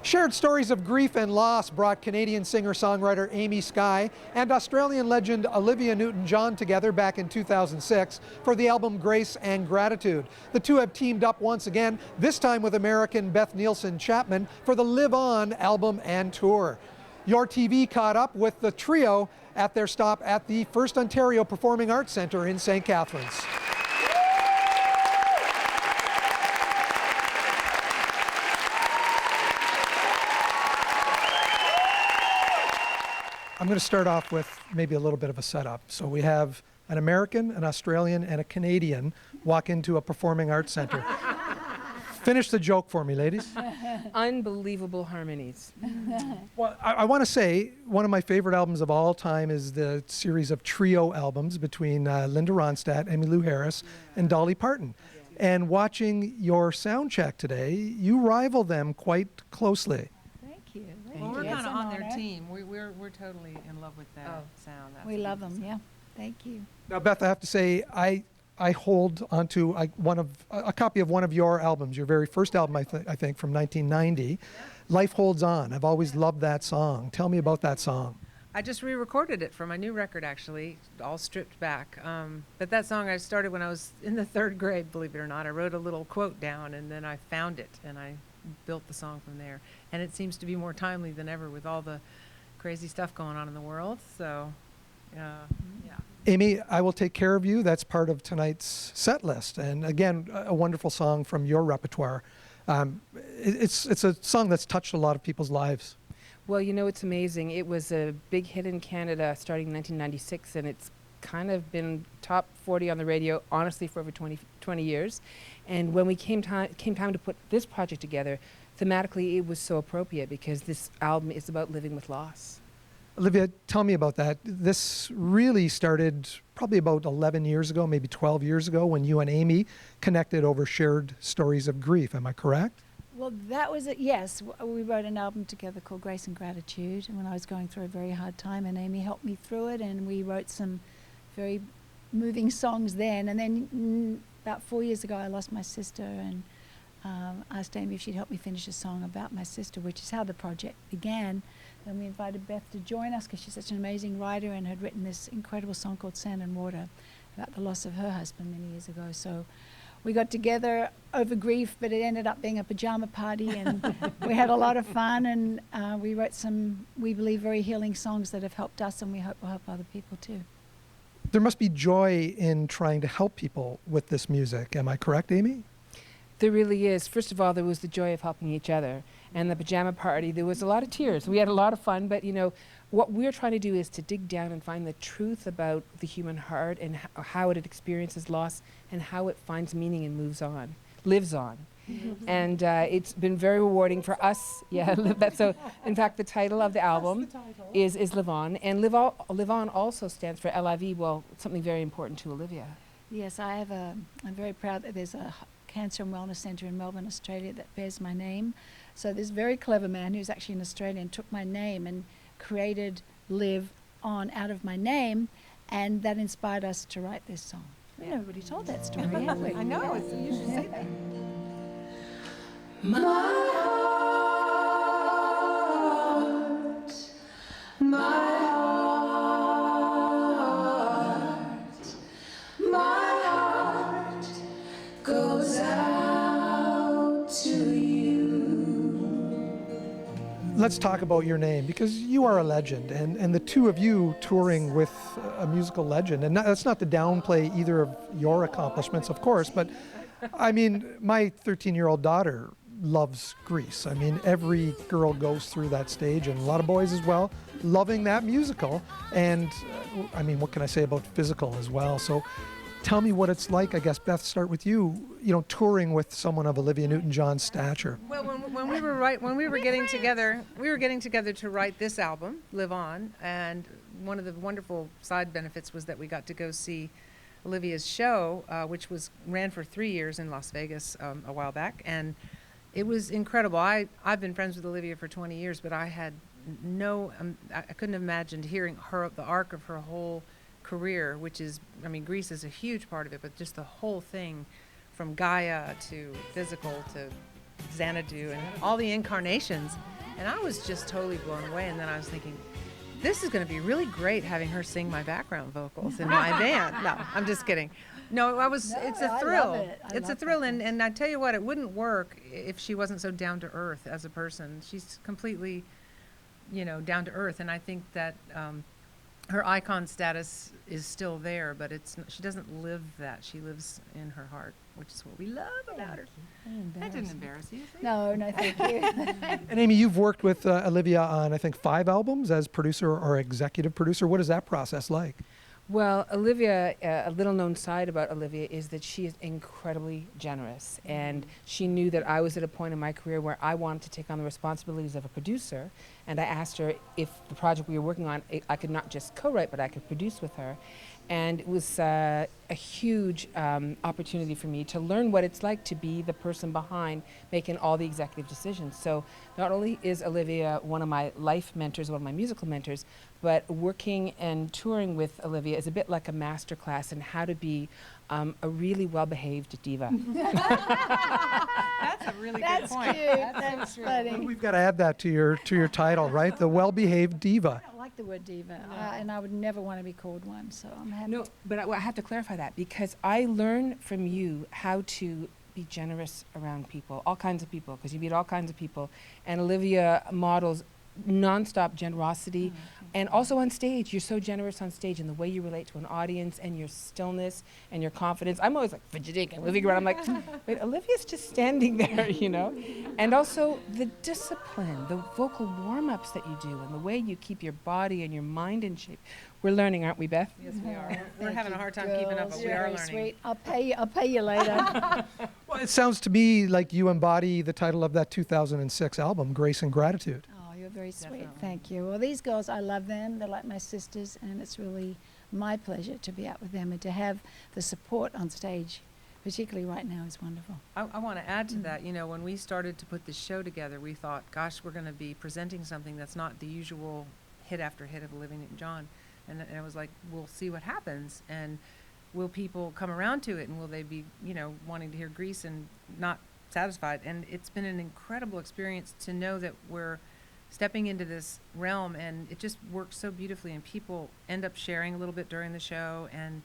Shared stories of grief and loss brought Canadian singer-songwriter Ezra Skye and Australian legend Olivia NewtonJohn together back in 2006 for the album Grace and Gratitude. The two have teamed up once again, this time with American Beth Nielsen Chapman for the Live On album and tour. Your TV caught up with the trio at their stop at the FirstOntario Performing Arts Centre in St. Catharines. I'm going to start off with maybe a little bit of a setup. So we have an American, an Australian, and a Canadian walk into a performing arts center. Finish the joke for me, ladies. Unbelievable harmonies. Well, I want to say one of my favorite albums of all time is the series of trio albums between Linda Ronstadt, Emmylou Harris, and Dolly Parton. And watching your sound check today, you rival them quite closely. Well, we're kind of on their team. We're totally in love with their sound. We love them, yeah. Thank you. Now, Beth, I have to say, I hold onto a copy of one of your albums, your very first album, I think, from 1990, yeah. Life Holds On. I've always loved that song. Tell me about that song. I just re-recorded it for my new record, actually, all stripped back. But that song I started when I was in the 3rd grade, believe it or not. I wrote a little quote down, and then I found it, and I built the song from there. And it seems to be more timely than ever with all the crazy stuff going on in the world. So, yeah. Amy, I Will Take Care of You. That's part of tonight's set list. And again, a wonderful song from your repertoire. It's a song that's touched a lot of people's lives. Well, you know, it's amazing. It was a big hit in Canada starting in 1996, and it's kind of been top 40 on the radio, honestly, for over 20 years. And when we came time to put this project together, thematically it was so appropriate because this album is about living with loss. Olivia, tell me about that. This really started probably about 11 years ago, maybe 12 years ago, when you and Amy connected over shared stories of grief. Am I correct? Well, that was it, yes. We wrote an album together called Grace and Gratitude, and when I was going through a very hard time, and Amy helped me through it, and we wrote some very moving songs then. And then about 4 years ago, I lost my sister, and asked Amy if she'd help me finish a song about my sister, which is how the project began. And we invited Beth to join us because she's such an amazing writer and had written this incredible song called Sand and Water about the loss of her husband many years ago. So we got together over grief, but it ended up being a pajama party, and we had a lot of fun, and we wrote some, we believe, very healing songs that have helped us, and we hope will help other people too. There must be joy in trying to help people with this music. Am I correct, Amy? There really is. First of all, there was the joy of helping each other. And the pajama party, there was a lot of tears. We had a lot of fun, but you know, what we're trying to do is to dig down and find the truth about the human heart and how it experiences loss and how it finds meaning and moves on, lives on. And it's been very rewarding for us. Yeah, so in fact, the title of the album is Live On. And Live On also stands for LIV, well, something very important to Olivia. Yes, I'm very proud that there's a Cancer and Wellness Centre in Melbourne, Australia that bears my name. So this very clever man who's actually an Australian took my name and created Live On out of my name, and that inspired us to write this song. We've never really told that story, have we? I know, you should say that. My heart, my heart goes out to you. Let's talk about your name, because you are a legend, and the two of you touring with a musical legend. And that's not to downplay either of your accomplishments, of course, but I mean, my 13-year-old daughter loves Grease. I mean, every girl goes through that stage, and a lot of boys as well, loving that musical. And I mean, what can I say about physical as well? So tell me what it's like. I guess, Beth, start with you, touring with someone of Olivia NewtonJohn's stature. Well, when we were getting together, to write this album, Live On, and one of the wonderful side benefits was that we got to go see Olivia's show, which ran for 3 years in Las Vegas a while back, and it was incredible. I've been friends with Olivia for 20 years, but I had I couldn't have imagined hearing the arc of her whole career, which is, I mean, Grease is a huge part of it, but just the whole thing from Gaia to physical to Xanadu and all the incarnations. And I was just totally blown away. And then I was thinking, this is going to be really great having her sing my background vocals in my band. No, I'm just kidding. No, it's a I thrill. love it. I It's a love thrill. that. And I tell you what, it wouldn't work if she wasn't so down to earth as a person. She's completely, down to earth. And I think that her icon status is still there, but she doesn't live that. She lives in her heart, which is what we love about her. That didn't embarrass you, see? No, thank you. And Amy, you've worked with Olivia on, I think, 5 albums as producer or executive producer. What is that process like? Well, Olivia, a little known side about Olivia is that she is incredibly generous. And she knew that I was at a point in my career where I wanted to take on the responsibilities of a producer. And I asked her if the project we were working on, I could not just co-write, but I could produce with her. And it was a huge opportunity for me to learn what it's like to be the person behind making all the executive decisions. So not only is Olivia one of my life mentors, one of my musical mentors, but working and touring with Olivia is a bit like a master class in how to be a really well-behaved diva. That's a really good point. Cute. That's funny. We've got to add that to your title, right? The well-behaved diva. I don't like the word diva, and I would never want to be called one, so I'm happy. No, but I have to clarify that because I learn from you how to be generous around people, all kinds of people, because you meet all kinds of people. And Olivia models nonstop generosity. And also on stage, you're so generous on stage in the way you relate to an audience and your stillness and your confidence. I'm always like fidgeting and moving around. I'm like, wait, Olivia's just standing there, And also the discipline, the vocal warm-ups that you do and the way you keep your body and your mind in shape. We're learning, aren't we, Beth? Yes, we are. We're Thank having you, a hard time keeping up, but girls. we You're are very learning. Sweet. I'll pay you later. Well, it sounds to me like you embody the title of that 2006 album, Grace and Gratitude. Oh, you're very sweet. Definitely. Thank you. Well, these girls, I love them. They're like my sisters, and it's really my pleasure to be out with them and to have the support on stage, particularly right now, is wonderful. I want to add to that, when we started to put this show together, we thought, gosh, we're going to be presenting something that's not the usual hit after hit of Olivia NewtonJohn. And it was like, we'll see what happens. And will people come around to it? And will they be, wanting to hear Grease and not satisfied? And it's been an incredible experience to know that we're stepping into this realm, and it just works so beautifully. And people end up sharing a little bit during the show. And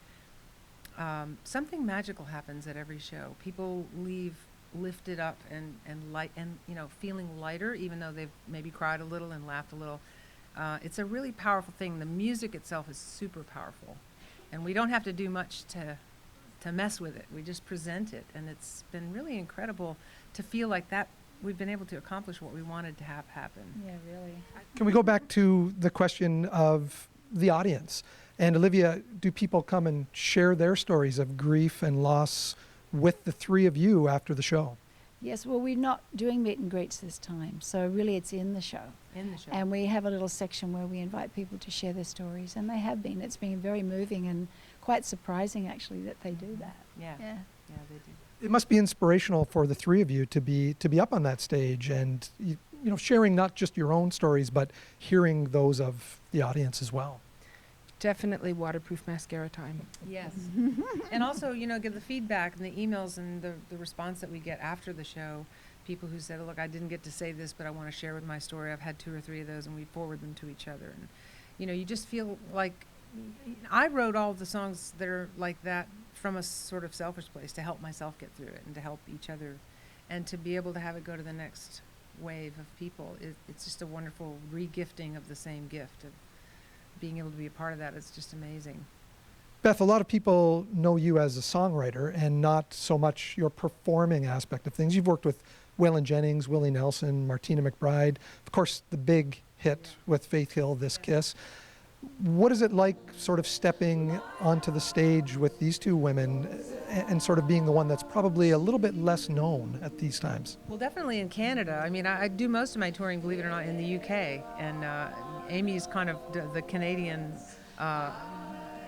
something magical happens at every show. People leave lifted up and light and, feeling lighter, even though they've maybe cried a little and laughed a little. It's a really powerful thing. The music itself is super powerful, and we don't have to do much to mess with it. We just present it, and it's been really incredible to feel like that we've been able to accomplish what we wanted to have happen. Yeah, really. Can we go back to the question of the audience? And Olivia, do people come and share their stories of grief and loss with the three of you after the show? Yes, well, we're not doing meet and greets this time, so really it's in the show. In the show. And we have a little section where we invite people to share their stories, and they have been. It's been very moving and quite surprising, actually, that they do that. Yeah, Yeah. they do. It must be inspirational for the three of you to be up on that stage and sharing not just your own stories, but hearing those of the audience as well. Definitely waterproof mascara time. Yes. And also, give the feedback and the emails and the response that we get after the show. People who said, look, I didn't get to say this, but I want to share with my story. I've had 2 or 3 of those, and we forward them to each other. And, you just feel like I wrote all the songs that are like that from a sort of selfish place to help myself get through it and to help each other. And to be able to have it go to the next wave of people, it's just a wonderful re-gifting of the same gift of being able to be a part of that. It's just amazing. Beth, a lot of people know you as a songwriter and not so much your performing aspect of things. You've worked with Waylon Jennings, Willie Nelson, Martina McBride, of course, the big hit with Faith Hill, This Kiss. What is it like sort of stepping onto the stage with these two women and sort of being the one that's probably a little bit less known at these times? Well, definitely in Canada. I mean, I do most of my touring, believe it or not, in the UK. And Amy's kind of the Canadian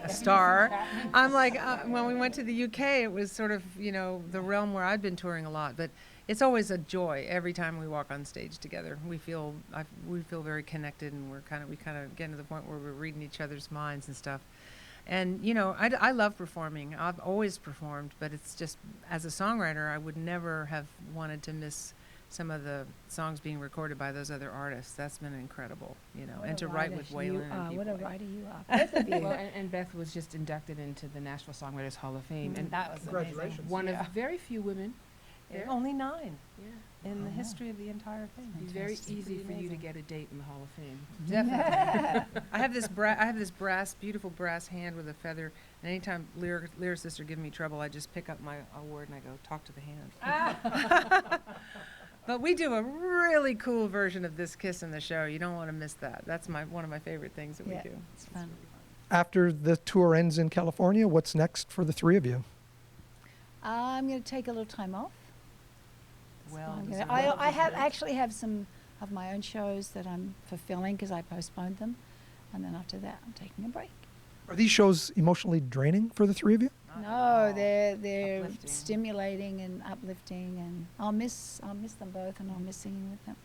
star. I'm like, when we went to the UK, it was sort of, the realm where I'd been touring a lot. But it's always a joy every time we walk on stage together. We feel very connected, and we kind of get to the point where we're reading each other's minds and stuff. And I love performing. I've always performed, but it's just as a songwriter, I would never have wanted to miss some of the songs being recorded by those other artists. That's been incredible, you know. What And a to write writer with you Waylon are, and what a people. writer you are. Both of you. Well, and Beth was just inducted into the Nashville Songwriters Hall of Fame, and that was Congratulations. amazing. one Yeah. of very few women there. Only 9 Yeah. in the Yeah. history of the entire thing. It'd be very Fantastic. easy for you to Amazing. get a date in the Hall of Fame. Definitely. I have this brass, beautiful brass hand with a feather. And anytime lyricists are giving me trouble, I just pick up my award and I go, talk to the hand. But we do a really cool version of This Kiss in the show. You don't want to miss that. That's one of my favorite things that Yeah, we do. it's fun. After the tour ends in California, what's next for the three of you? I'm going to take a little time off. Well, I'm deserved. gonna- I actually have some of my own shows that I'm fulfilling because I postponed them. And then after that, I'm taking a break. Are these shows emotionally draining for the three of you? Not at No, all. they're Uplifting. stimulating and uplifting, and I'll miss them both, and I'll miss singing with them.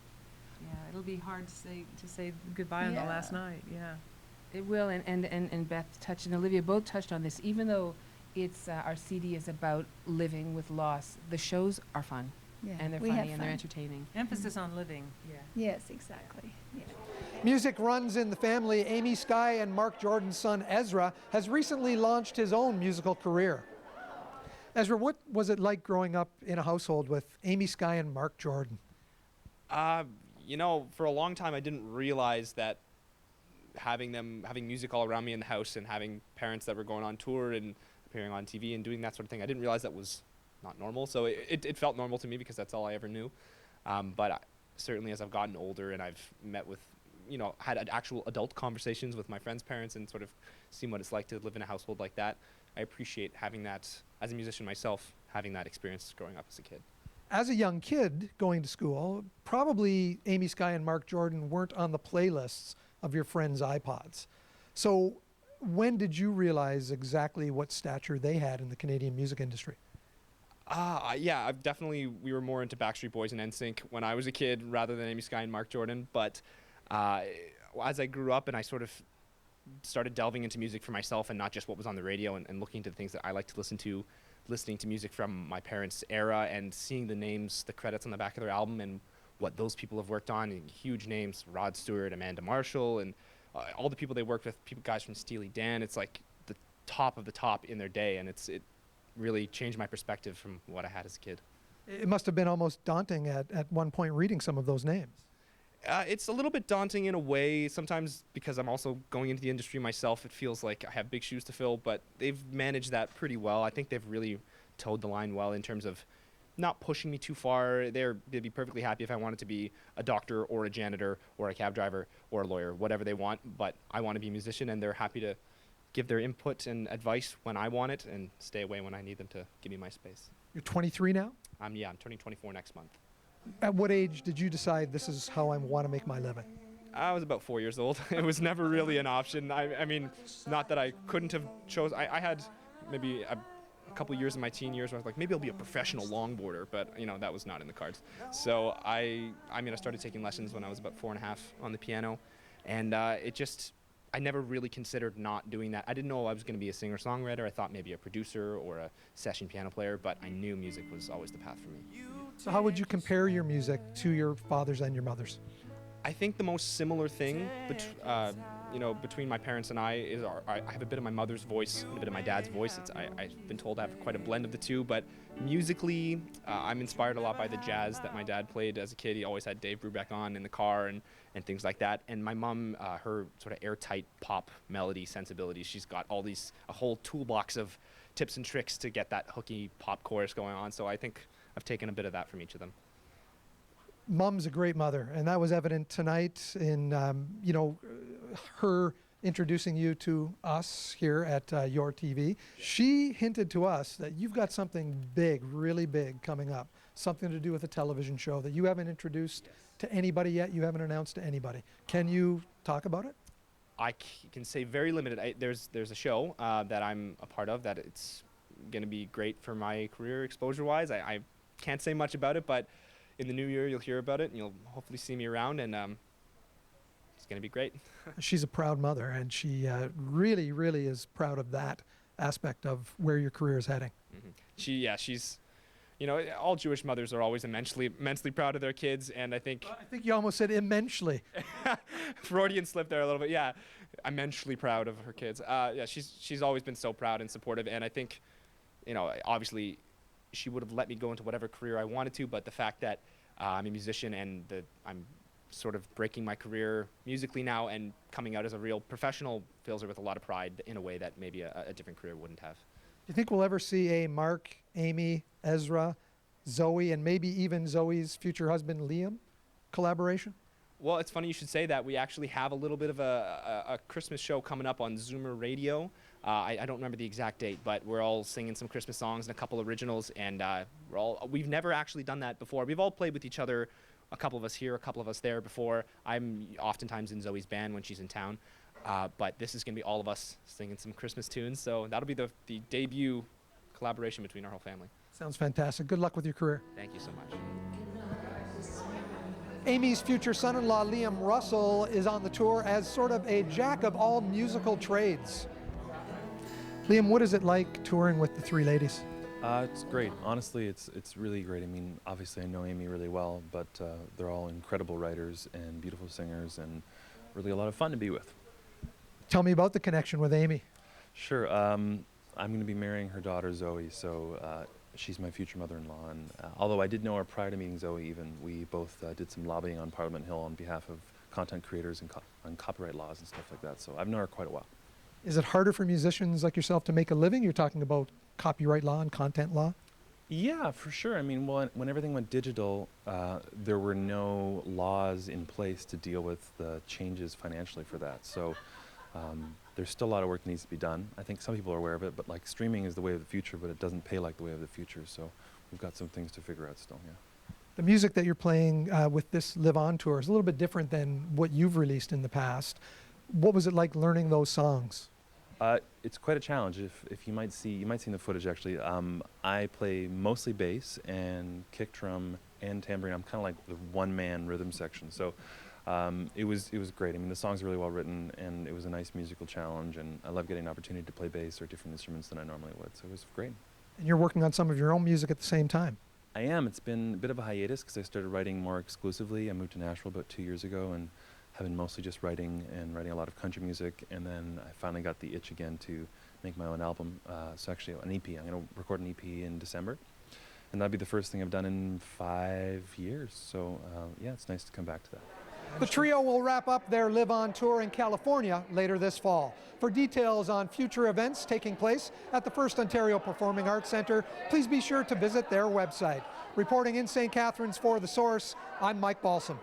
Yeah, it'll be hard to say goodbye on the last Yeah. night. Yeah. It will, and Beth touched, and Olivia both touched on this. Even though it's our CD is about living with loss, the shows are fun, Yeah, and they're we funny, have and they're fun. entertaining. Emphasis on living. Yeah. Yes, exactly. Yeah. Music runs in the family. Amy Skye and Mark Jordan's son Ezra has recently launched his own musical career. Ezra, what was it like growing up in a household with Amy Skye and Mark Jordan? You know, for a long time I didn't realize that having music all around me in the house and having parents that were going on tour and appearing on TV and doing that sort of thing, I didn't realize that was not normal. So it felt normal to me because that's all I ever knew. Certainly as I've gotten older and I've met with, had actual adult conversations with my friends' parents and sort of seen what it's like to live in a household like that, I appreciate having that, as a musician myself, having that experience growing up as a kid. As a young kid going to school, probably Amy Skye and Mark Jordan weren't on the playlists of your friends' iPods. So when did you realize exactly what stature they had in the Canadian music industry? Yeah, we were more into Backstreet Boys and NSYNC when I was a kid rather than Amy Skye and Mark Jordan. But as I grew up and I sort of started delving into music for myself and not just what was on the radio and looking into the things that I like to listen to, listening to music from my parents' era and seeing the names, the credits on the back of their album and what those people have worked on, and huge names, Rod Stewart, Amanda Marshall, and all the people they worked with, guys from Steely Dan. It's like the top of the top in their day, and it really changed my perspective from what I had as a kid. It must have been almost daunting at one point reading some of those names. It's a little bit daunting in a way, sometimes because I'm also going into the industry myself. It feels like I have big shoes to fill, but they've managed that pretty well. I think they've really towed the line well in terms of not pushing me too far. They'd be perfectly happy if I wanted to be a doctor or a janitor or a cab driver or a lawyer, whatever they want, but I want to be a musician, and they're happy to give their input and advice when I want it and stay away when I need them to give me my space. You're 23 now? I'm turning 24 next month. At what age did you decide this is how I want to make my living? I was about 4 years old. It was never really an option. I mean, not that I couldn't have I had maybe a couple years in my teen years where I was like, maybe I'll be a professional longboarder, but that was not in the cards. So I started taking lessons when I was about 4.5 on the piano, and I never really considered not doing that. I didn't know I was going to be a singer-songwriter. I thought maybe a producer or a session piano player, but I knew music was always the path for me. So how would you compare your music to your father's and your mother's? I think the most similar thing between my parents and I is I have a bit of my mother's voice and a bit of my dad's voice. I've been told I have quite a blend of the two, but musically, I'm inspired a lot by the jazz that my dad played as a kid. He always had Dave Brubeck on in the car and things like that. And my mom, her sort of airtight pop melody sensibilities, she's got a whole toolbox of tips and tricks to get that hooky pop chorus going on. So I think I've taken a bit of that from each of them. Mom's a great mother, and that was evident tonight in her introducing you to us here at Your TV. She hinted to us that you've got something big, really big coming up, something to do with a television show that you haven't introduced to anybody yet, you haven't announced to anybody. Can you talk about it? I can say very limited. There's a show that I'm a part of that it's going to be great for my career exposure-wise. I can't say much about it, but in the new year you'll hear about it and you'll hopefully see me around, and it's going to be great. She's a proud mother, and she really, really is proud of that aspect of where your career is heading. Mm-hmm. She's you know, all Jewish mothers are always immensely proud of their kids, and I think I think you almost said immensely. Freudian slip there a little bit. Yeah, immensely proud of her kids. Yeah, she's always been so proud and supportive, and I think, you know, obviously, she would have let me go into whatever career I wanted to, but the fact that I'm a musician and I'm sort of breaking my career musically now and coming out as a real professional fills her with a lot of pride in a way that maybe a different career wouldn't have. Do you think we'll ever see a Mark, Amy, Ezra, Zoe, and maybe even Zoe's future husband Liam collaboration? Well, it's funny you should say that. We actually have a little bit of a Christmas show coming up on Zoomer Radio. I don't remember the exact date, but we're all singing some Christmas songs and a couple originals, and we've never actually done that before. We've all played with each other, a couple of us here, a couple of us there before. I'm oftentimes in Zoe's band when she's in town, but this is going to be all of us singing some Christmas tunes, so that'll be the debut collaboration between our whole family. Sounds fantastic. Good luck with your career. Thank you so much. Amy's future son-in-law, Liam Russell, is on the tour as sort of a jack of all musical trades. Liam, what is it like touring with the three ladies? It's great. Honestly, it's really great. I mean, obviously I know Amy really well, but they're all incredible writers and beautiful singers and really a lot of fun to be with. Tell me about the connection with Amy. Sure. I'm going to be marrying her daughter, Zoe, so she's my future mother-in-law. And although I did know her prior to meeting Zoe even, we both did some lobbying on Parliament Hill on behalf of content creators and on copyright laws and stuff like that. So I've known her quite a while. Is it harder for musicians like yourself to make a living? You're talking about copyright law and content law? Yeah, for sure. I mean, when everything went digital, there were no laws in place to deal with the changes financially for that. So there's still a lot of work that needs to be done. I think some people are aware of it, but like streaming is the way of the future, but it doesn't pay like the way of the future. So we've got some things to figure out still, yeah. The music that you're playing with this Live On tour is a little bit different than what you've released in the past. What was it like learning those songs? It's quite a challenge. If you might see in the footage actually. I play mostly bass and kick drum and tambourine. I'm kind of like the one-man rhythm section. So it was great. I mean, the songs are really well written, and it was a nice musical challenge. And I love getting an opportunity to play bass or different instruments than I normally would. So it was great. And you're working on some of your own music at the same time. I am. It's been a bit of a hiatus because I started writing more exclusively. I moved to Nashville about 2 years ago and have been mostly just writing a lot of country music, and then I finally got the itch again to make my own album. So actually an EP. I'm going to record an EP in December, and that'll be the first thing I've done in 5 years. So yeah, it's nice to come back to that. The trio will wrap up their Live On tour in California later this fall. For details on future events taking place at the FirstOntario Performing Arts Centre, please be sure to visit their website. Reporting in St. Catharines for The Source, I'm Mike Balsom.